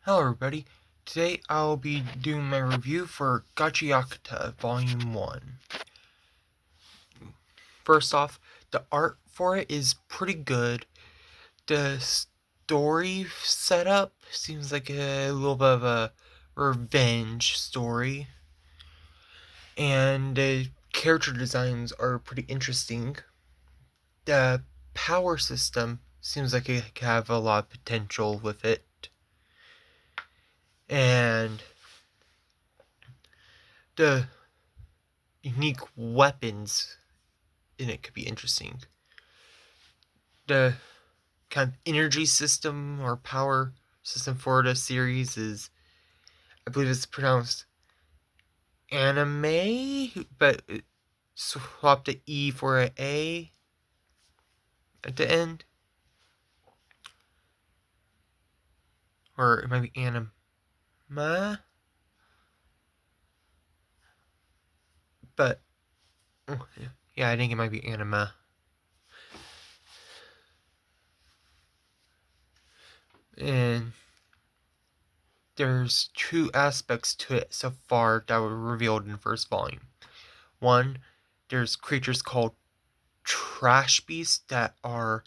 Hello everybody, today I'll be doing my review for GACHIAKUTA Volume 1. First off, the art for it is pretty good. The story setup seems like a little bit of a revenge story. And the character designs are pretty interesting. The power system seems like it could have a lot of potential with it. And the unique weapons in it could be interesting. The kind of energy system or power system for the series is, I believe it's pronounced anime, but it swapped the E for an A at the end. Or it might be anima. But, yeah, I think it might be anima. And there's two aspects to it so far that were revealed in the first volume. One, there's creatures called trash beasts that are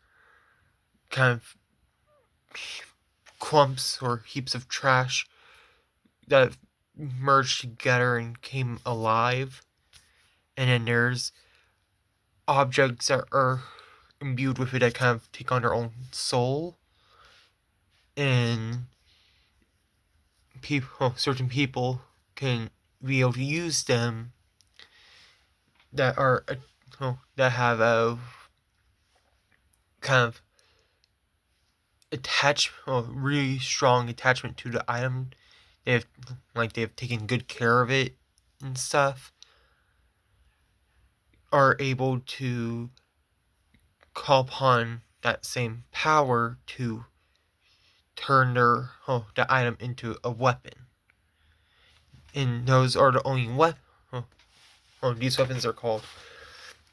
kind of clumps or heaps of trash that merged together and came alive. And then there's objects that are imbued with it that kind of take on their own soul. And certain people can be able to use them that are that have a kind of really strong attachment to the item. They've taken good care of it and stuff. Are able to call upon that same power to turn the item into a weapon. And those are the only these weapons are called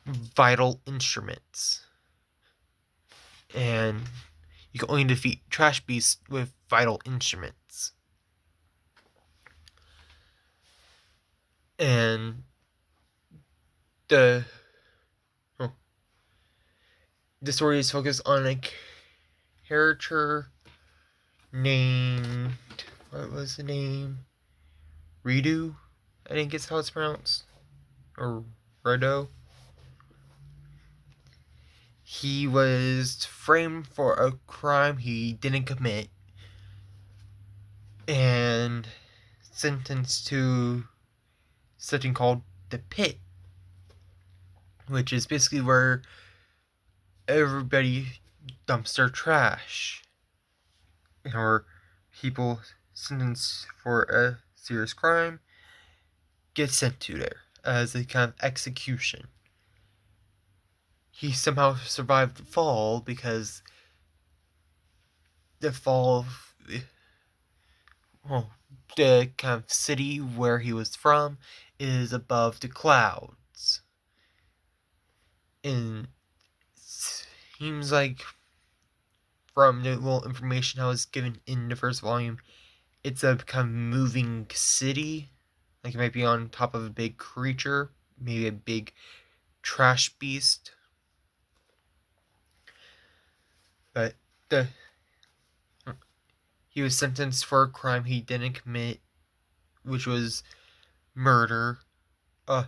vital instruments. And you can only defeat trash beasts with vital instruments. And the story is focused on a character named, what was the name? Ridu, I think is how it's pronounced. Or Redo. He was framed for a crime he didn't commit and sentenced to something called the pit, which is basically where everybody dumps their trash, or people sentenced for a serious crime get sent to there as a kind of execution. He somehow survived the fall because the kind of city where he was from is above the clouds. And seems like from the little information I was given in the first volume, it's a kind of moving city. Like it might be on top of a big creature, maybe a big trash beast. But he was sentenced for a crime he didn't commit, which was murder. Of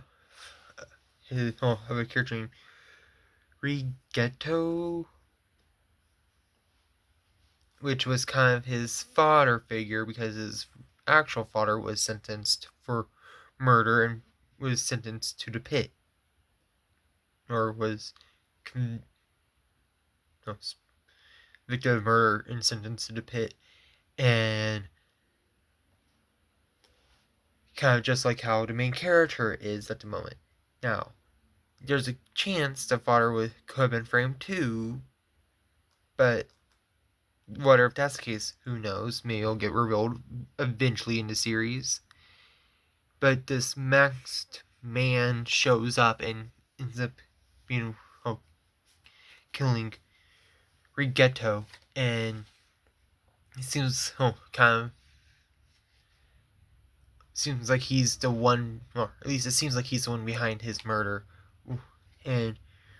a character named Rigetto, which was kind of his father figure because his actual father was sentenced for murder and was sentenced to the pit, or was convicted of murder and sentenced to the pit. And kind of just like how the main character is at the moment. Now, there's a chance the father could have been framed too, but whether if that's the case, who knows? Maybe it'll get revealed eventually in the series. But this masked man shows up and ends up killing Rigetto, and he seems kind of seems like he's the one, or at least it seems like he's the one behind his murder. And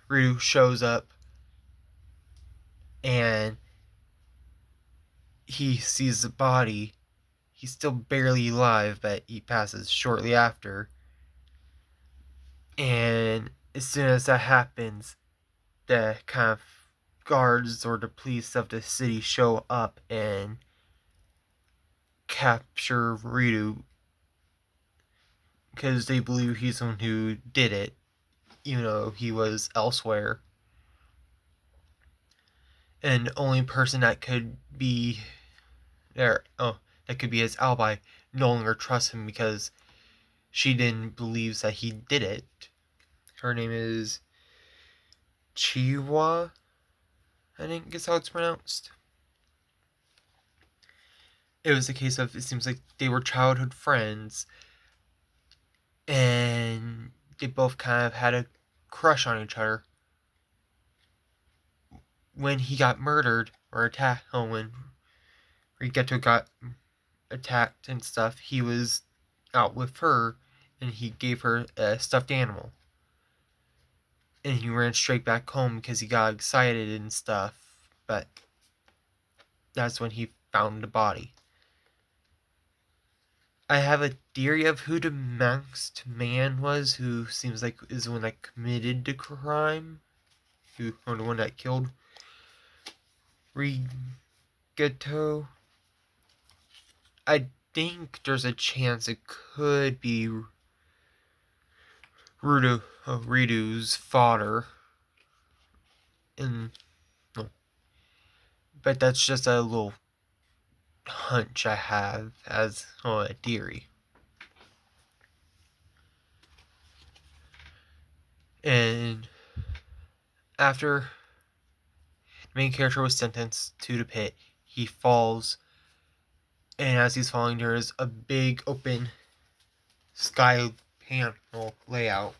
Ryu shows up and he sees the body. He's still barely alive, but he passes shortly after. And as soon as that happens, the kind of guards or the police of the city show up and capture Ryu because they believe he's the one who did it, even though he was elsewhere. And the only person that could be there, that could be his alibi, no longer trusts him because she didn't believe that he did it. Her name is Chiwa, I think is how it's pronounced. It was a case of, it seems like they were childhood friends and they both kind of had a crush on each other. When he got murdered or attacked, when Rigeto got attacked and stuff, he was out with her and he gave her a stuffed animal. And he ran straight back home because he got excited and stuff, but that's when he found the body. I have a theory of who the masked man was, who seems like is the one that committed the crime, or the one that killed Rigeto. I think there's a chance it could be Ryu's father. And no, but that's just a little hunch I have as a theory. And after the main character was sentenced to the pit, he falls, and as he's falling, there is a big open sky panel layout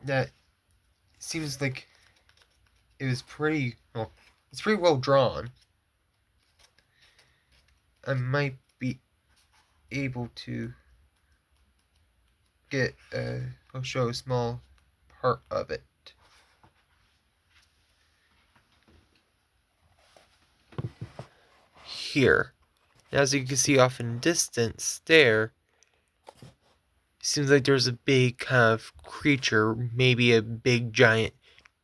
that seems like it was pretty well. It's pretty well drawn. I might be able to get I'll show a small part of it. Here. As you can see off in the distance there, seems like there's a big kind of creature, maybe a big giant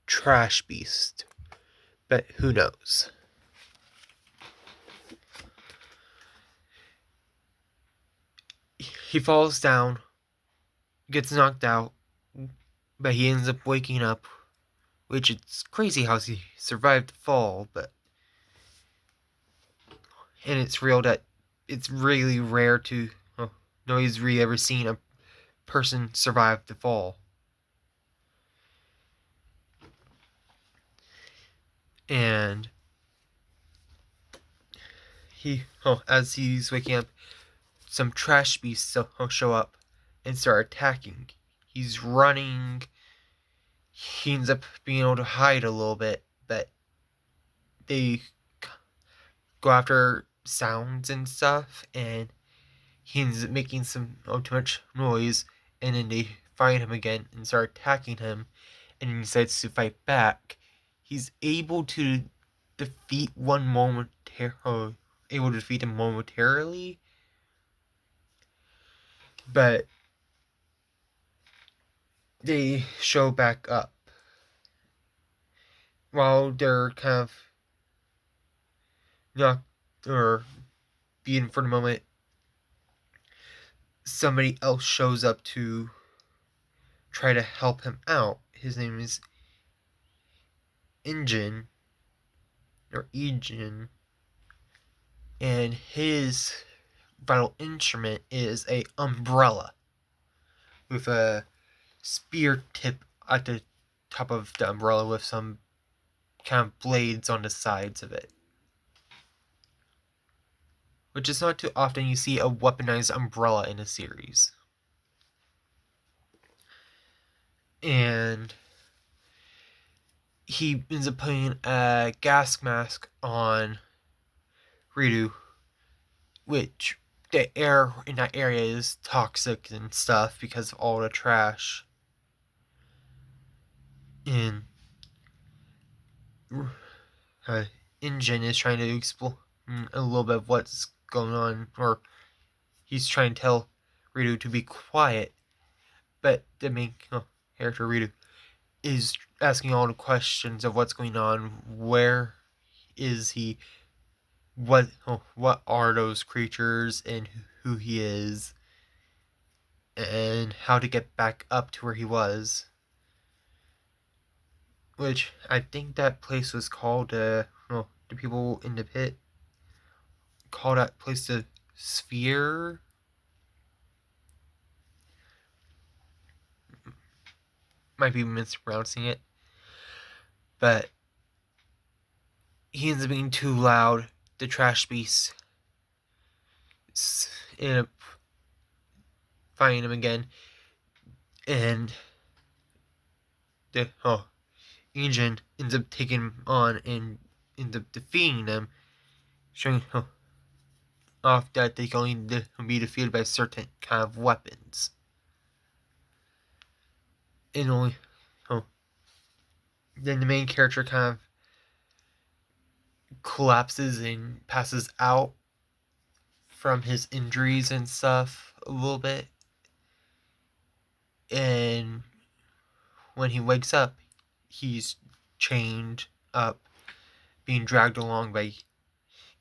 trash beast. But who knows? He falls down, gets knocked out, but he ends up waking up, which it's crazy how he survived the fall, but and it's real that it's really rare to nobody's really ever seen a person survive the fall. And as he's waking up, some trash beasts show up and start attacking. He's running. He ends up being able to hide a little bit, but they go after sounds and stuff, and he ends up making some too much noise, and then they find him again and start attacking him, and he decides to fight back. He's able to defeat able to defeat him momentarily, but they show back up while they're kind of not or beaten for the moment. Somebody else shows up to try to help him out. His name is Ingen, and his vital instrument is a umbrella with a spear tip at the top of the umbrella with some kind of blades on the sides of it. Which is not too often you see a weaponized umbrella in a series. And he ends up putting a gas mask on Ryu, which the air in that area is toxic and stuff because of all the trash. And Injin is trying to explain a little bit of what's going on, or he's trying to tell Ritu to be quiet, but the main character, Ritu, is asking all the questions of what's going on, where is he, what are those creatures, and who he is, and how to get back up to where he was. Which I think that place was called, the people in the pit call that place the Sphere. Might be mispronouncing it. But he ends up being too loud. The trash beast end up finding him again. And the Engine ends up taking him on and ends up defeating them, showing off that they can only be defeated by certain kind of weapons. And only then the main character kind of collapses and passes out from his injuries and stuff a little bit. And when he wakes up, he's chained up, being dragged along by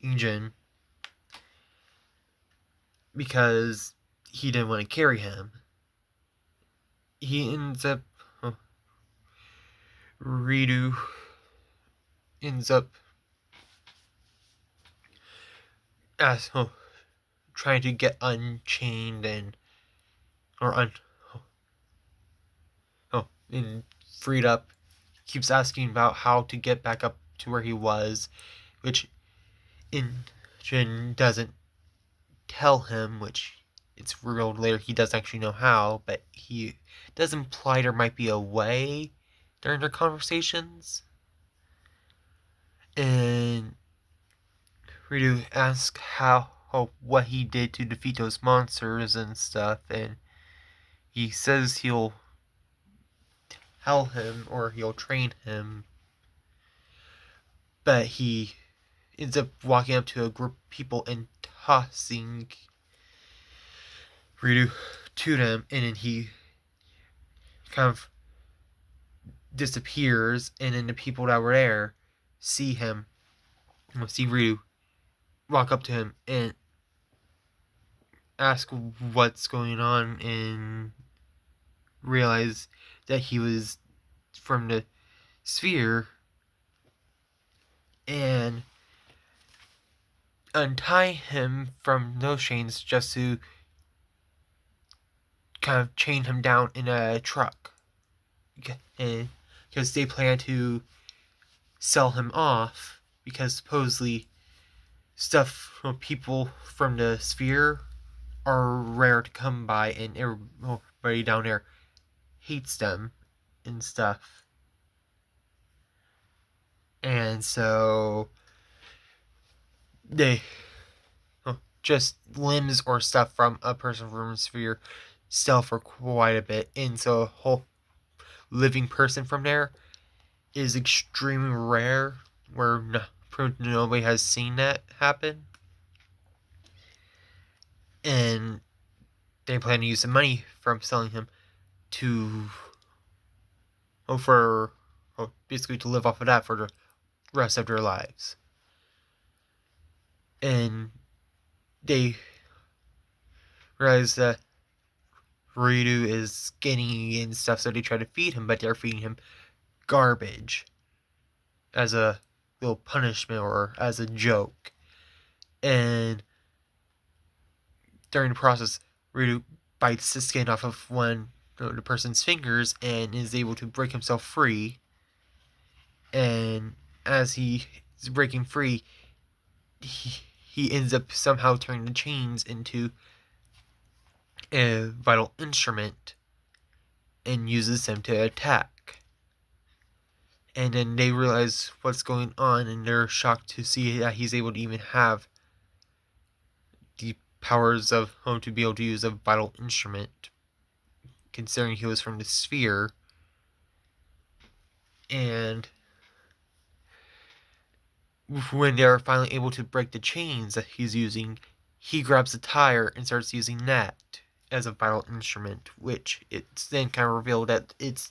Engine because he didn't want to carry him. He ends up Ritu ends up trying to get unchained and and freed up. Keeps asking about how to get back up to where he was, which Jin doesn't tell him, which it's revealed later he does actually know how, but he does imply there might be a way during their conversations. And Ritu asks what he did to defeat those monsters and stuff, and he says he'll tell him or he'll train him, but he ends up walking up to a group of people and tossing Ritu to them, and then he kind of disappears, and then the people that were there see Ritu walk up to him and ask what's going on, and realize that he was from the sphere, and untie him from those chains just to kind of chain him down in a truck, because they plan to sell him off, because supposedly people from the sphere are rare to come by, and everybody down there hates them and stuff. And so they just limbs or stuff from a person from the sphere sell for quite a bit, and so a whole living person from there is extremely rare, where nobody has seen that happen. And they plan to use the money from selling him to basically to live off of that for the rest of their lives. And they realize that Ritu is skinny and stuff, so they try to feed him, but they're feeding him garbage as a little punishment or as a joke. And during the process, Ritu bites the skin off of the person's fingers and is able to break himself free. And as he is breaking free, he ends up somehow turning the chains into a vital instrument and uses them to attack. And then they realize what's going on, and they're shocked to see that he's able to even have the powers of to be able to use a vital instrument, considering he was from the sphere. And when they're finally able to break the chains that he's using, he grabs a tire and starts using that as a vital instrument, which it's then kind of revealed that it's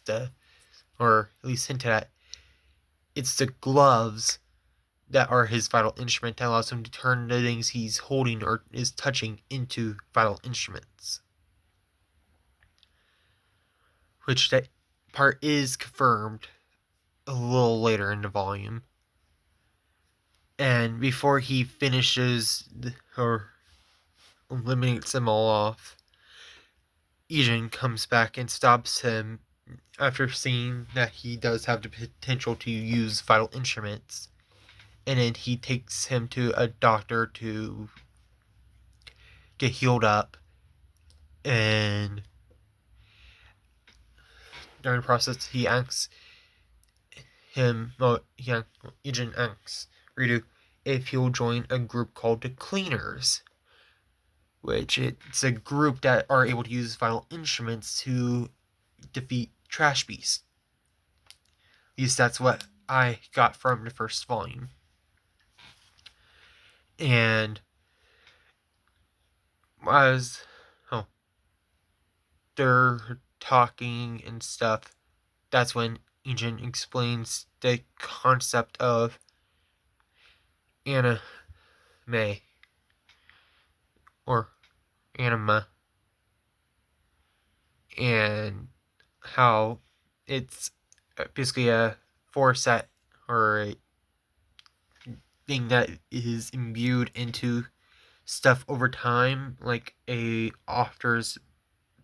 or at least hinted at, it's the gloves that are his vital instrument that allows him to turn the things he's holding or is touching into vital instruments. Which that part is confirmed a little later in the volume. And before he finishes or eliminates them all off, Ijin comes back and stops him after seeing that he does have the potential to use vital instruments. And then he takes him to a doctor to get healed up. And during the process, he asks Ijin asks Ritu if he'll join a group called the Cleaners, which it's a group that are able to use vital instruments to defeat trash beasts. At least that's what I got from the first volume. And as they're talking and stuff, that's when Ijin explains the concept of anime or anima, and how it's basically a force that or a thing that is imbued into stuff over time, like a Ofter's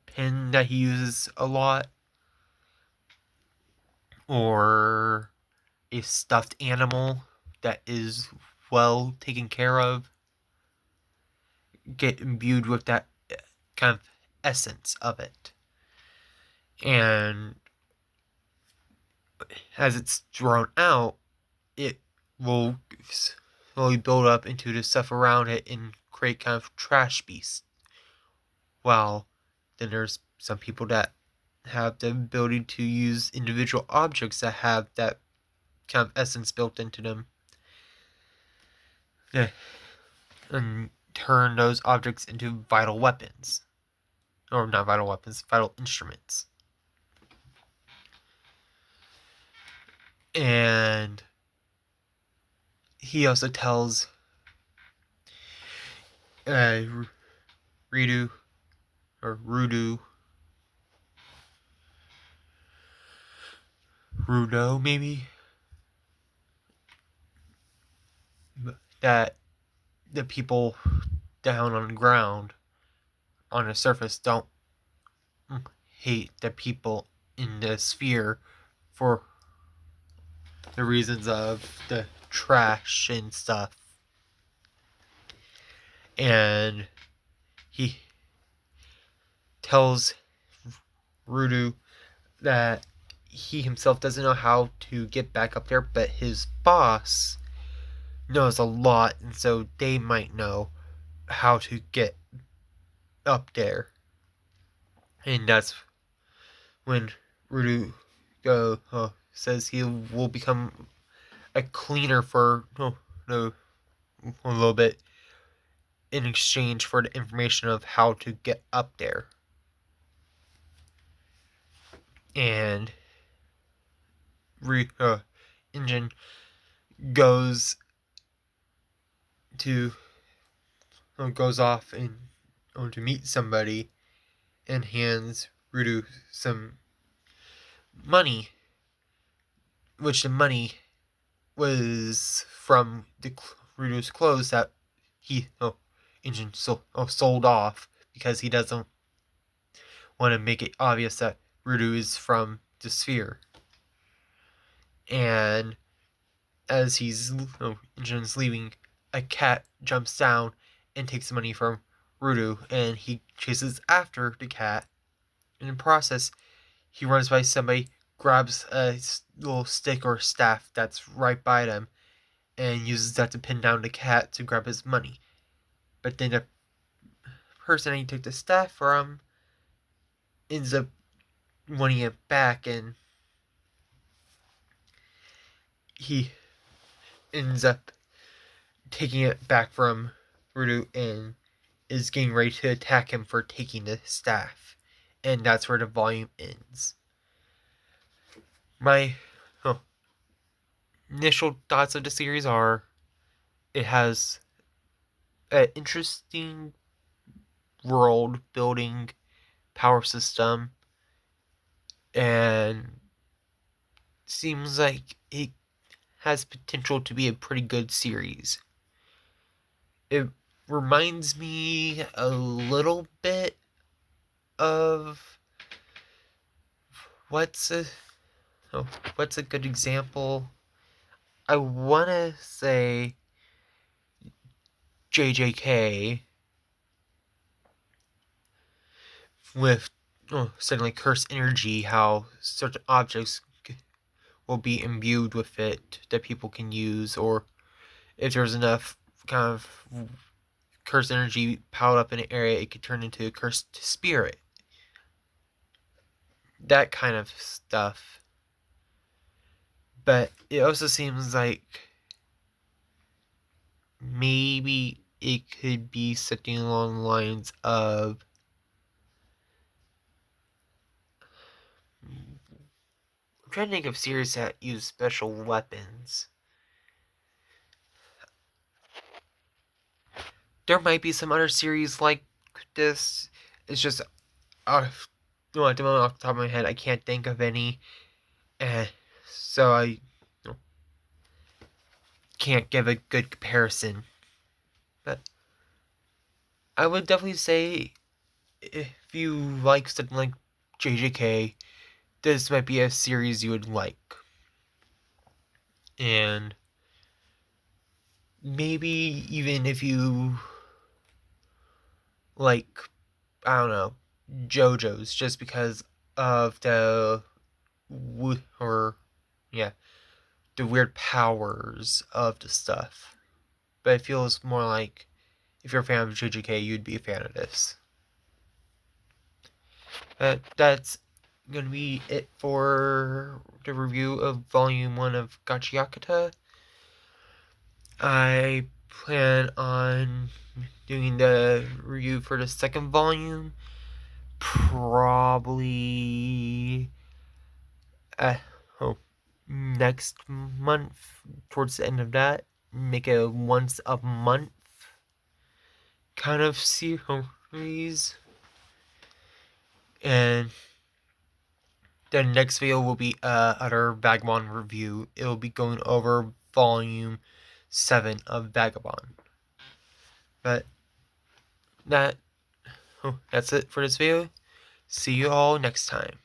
pin that he uses a lot, or a stuffed animal that is well taken care of, get imbued with that kind of essence of it. And as it's drawn out, it will slowly build up into the stuff around it and create kind of trash beasts. While then there's some people that have the ability to use individual objects that have that kind of essence built into them. Yeah. And turn those objects into vital weapons. Or not vital weapons, vital instruments. And he also tells Rudo maybe, that the people down on the ground on the surface don't hate the people in the sphere for the reasons of the trash and stuff. And he tells Rudo that he himself doesn't know how to get back up there, but his boss knows a lot, and so they might know how to get up there. And that's when Rudo says he will become a cleaner for a little bit in exchange for the information of how to get up there. And Ijin goes off and to meet somebody and hands Rudo some money, which the money was from Rudo's clothes that he Ijin sold off, because he doesn't want to make it obvious that Rudo is from the sphere. And as Ijin's leaving, a cat jumps down and takes the money from Rudo, and he chases after the cat. In the process, he runs by somebody, grabs a little stick or staff that's right by them, and uses that to pin down the cat to grab his money. But then person he took the staff from ends up wanting it back, and he ends up taking it back from Rudu and is getting ready to attack him for taking the staff. And that's where the volume ends. My initial thoughts of the series are it has an interesting world building power system, and seems like it has potential to be a pretty good series. It reminds me a little bit of what's a good example? I want to say JJK with suddenly cursed energy, how certain objects will be imbued with it that people can use, or if there's enough kind of cursed energy piled up in an area, it could turn into a cursed spirit. That kind of stuff. But it also seems like maybe it could be something along the lines of I'm trying to think of series that use special weapons. There might be some other series like this. It's just at the moment off the top of my head, I can't think of any. So I can't give a good comparison. But I would definitely say if you like something like JJK, this might be a series you would like. And maybe even if you like, I don't know, JoJo's, just because of the the weird powers of the stuff. But it feels more like if you're a fan of JJK, you'd be a fan of this. But that's going to be it for the review of Volume 1 of GACHIAKUTA. I plan on doing the review for the second volume probably next month, towards the end of that. Make it a once a month kind of series. And the next video will be other Vagabond review. It will be going over volume 7 of Vagabond. But that's it for this video. See you all next time.